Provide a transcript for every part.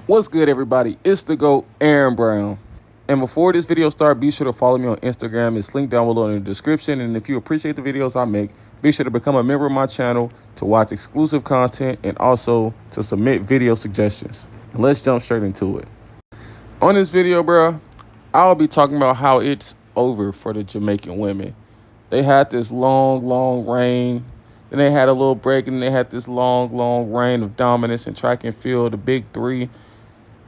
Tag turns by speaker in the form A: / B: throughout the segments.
A: What's good, everybody? It's the GOAT, Aaron Brown. And before this video starts, be sure to follow me on Instagram. It's linked down below in the description. And if you appreciate the videos I make, be sure to become a member of my channel to watch exclusive content and also to submit video suggestions. And let's jump straight into it. On this video, bro, I'll be talking about how it's over for the Jamaican women. They had this long reign. Then they had a little break, and they had this long reign of dominance in track and field. The big three: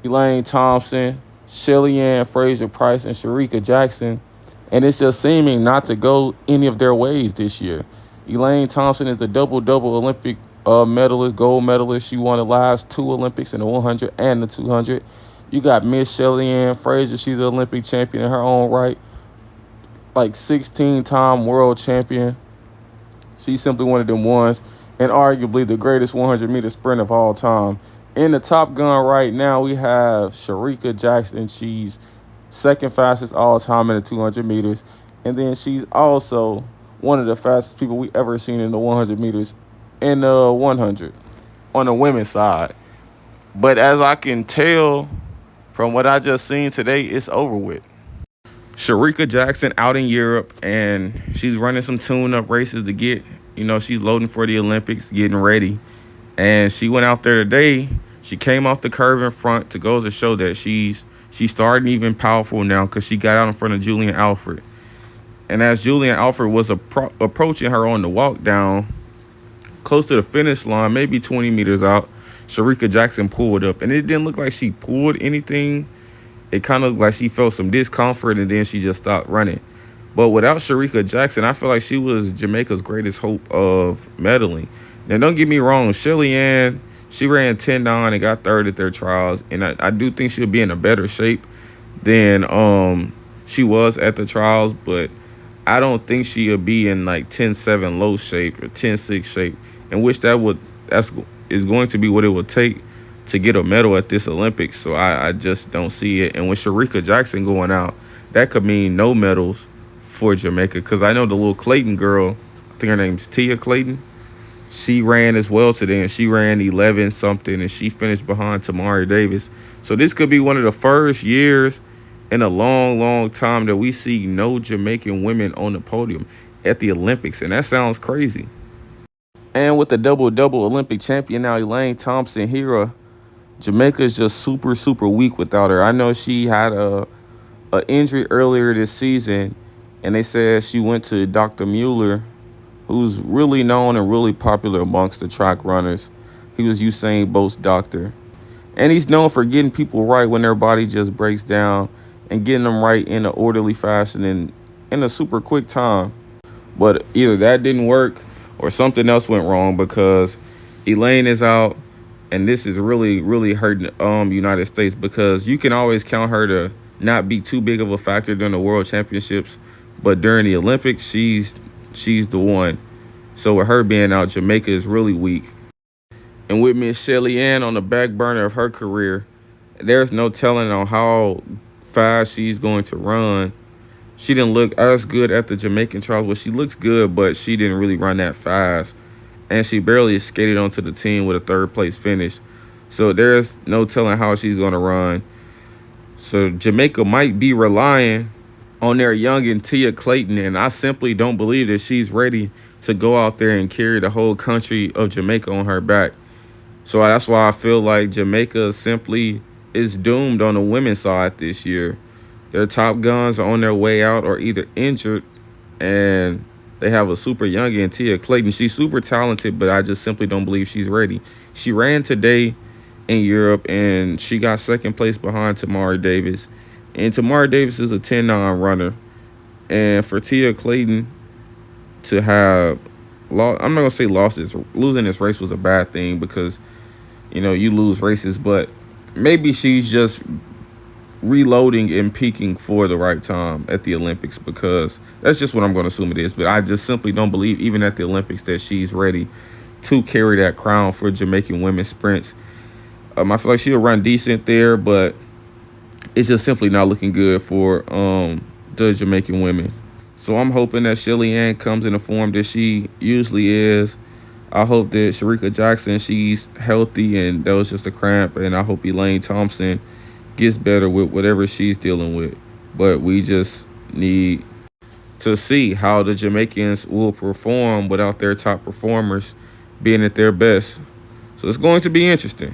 A: Elaine Thompson, Melanie Fraser Price, and Sharica Jackson. And it's just seeming not to go any of their ways this year. Elaine Thompson is the double Olympic medalist, gold medalist. She won the last two Olympics in the 100 and the 200. You got Miss Sharica Fraser. She's an Olympic champion in her own right, like 16-time world champion. She's simply one of them ones, and arguably the greatest 100-meter sprint of all time. In the Top Gun right now, we have Sharica Jackson. She's second fastest all time in the 200 meters. And then she's also one of the fastest people we ever seen in the 100 meters in the 100 on the women's side. But as I can tell from what I just seen today, it's over with. Sharica Jackson out in Europe, and she's running some tune-up races to get, she's loading for the Olympics, getting ready. And she went out there today. She came off the curve in front to go to show that she's starting even powerful now, because she got out in front of Julian Alfred. And as Julian Alfred was approaching her on the walk down, close to the finish line, maybe 20 meters out, Sharica Jackson pulled up. And it didn't look like she pulled anything. It kind of looked like she felt some discomfort, and then she just stopped running. But without Sharica Jackson, I feel like she was Jamaica's greatest hope of medaling. Now, don't get me wrong, Shelly-Ann, she ran 10-9 and got third at their trials. And I do think she'll be in a better shape than she was at the trials. But I don't think she'll be in like 10-7 low shape or 10-6 shape, in which is going to be what it will take to get a medal at this Olympics. So I just don't see it. And with Sharica Jackson going out, that could mean no medals for Jamaica. Because I know the little Clayton girl, I think her name's Tia Clayton, she ran as well today, and she ran 11 something, and she finished behind Tamari Davis. So this could be one of the first years in a long time that we see no Jamaican women on the podium at the Olympics, and that sounds crazy. And with the double Olympic champion now, Elaine Thompson here, Jamaica is just super weak without her. I know she had a injury earlier this season, and they said she went to Dr. Mueller, who's really known and really popular amongst the track runners. He was Usain Bolt's doctor. And he's known for getting people right when their body just breaks down and getting them right in an orderly fashion and in a super quick time. But either that didn't work or something else went wrong, because Elaine is out, and this is really hurting United States, because you can always count her to not be too big of a factor during the World Championships, but during the Olympics, she's the one. So with her being out, Jamaica is really weak. And with Miss Shelly-Ann on the back burner of her career, there's no telling on how fast she's going to run. She didn't look as good at the Jamaican trials. Well, she looks good, but she didn't really run that fast. And she barely skated onto the team with a third-place finish. So there's no telling how she's going to run. So Jamaica might be relying on their youngin' Tia Clayton, and I simply don't believe that she's ready to go out there and carry the whole country of Jamaica on her back. So that's why I feel like Jamaica simply is doomed on the women's side this year. Their top guns are on their way out or either injured, and they have a super youngin' Tia Clayton. She's super talented, but I just simply don't believe she's ready. She ran today in Europe, and she got second place behind Tamari Davis. And Tamari Davis is a 10-9 runner. And for Tia Clayton to have lost, I'm not going to say losses. Losing this race was a bad thing, because, you lose races. But maybe she's just reloading and peaking for the right time at the Olympics, because that's just what I'm going to assume it is. But I just simply don't believe, even at the Olympics, that she's ready to carry that crown for Jamaican women's sprints. I feel like she'll run decent there, but it's just simply not looking good for the Jamaican women. So I'm hoping that Shelly-Ann comes in the form that she usually is. I hope that Sharica Jackson, she's healthy and that was just a cramp. And I hope Elaine Thompson gets better with whatever she's dealing with. But we just need to see how the Jamaicans will perform without their top performers being at their best. So it's going to be interesting.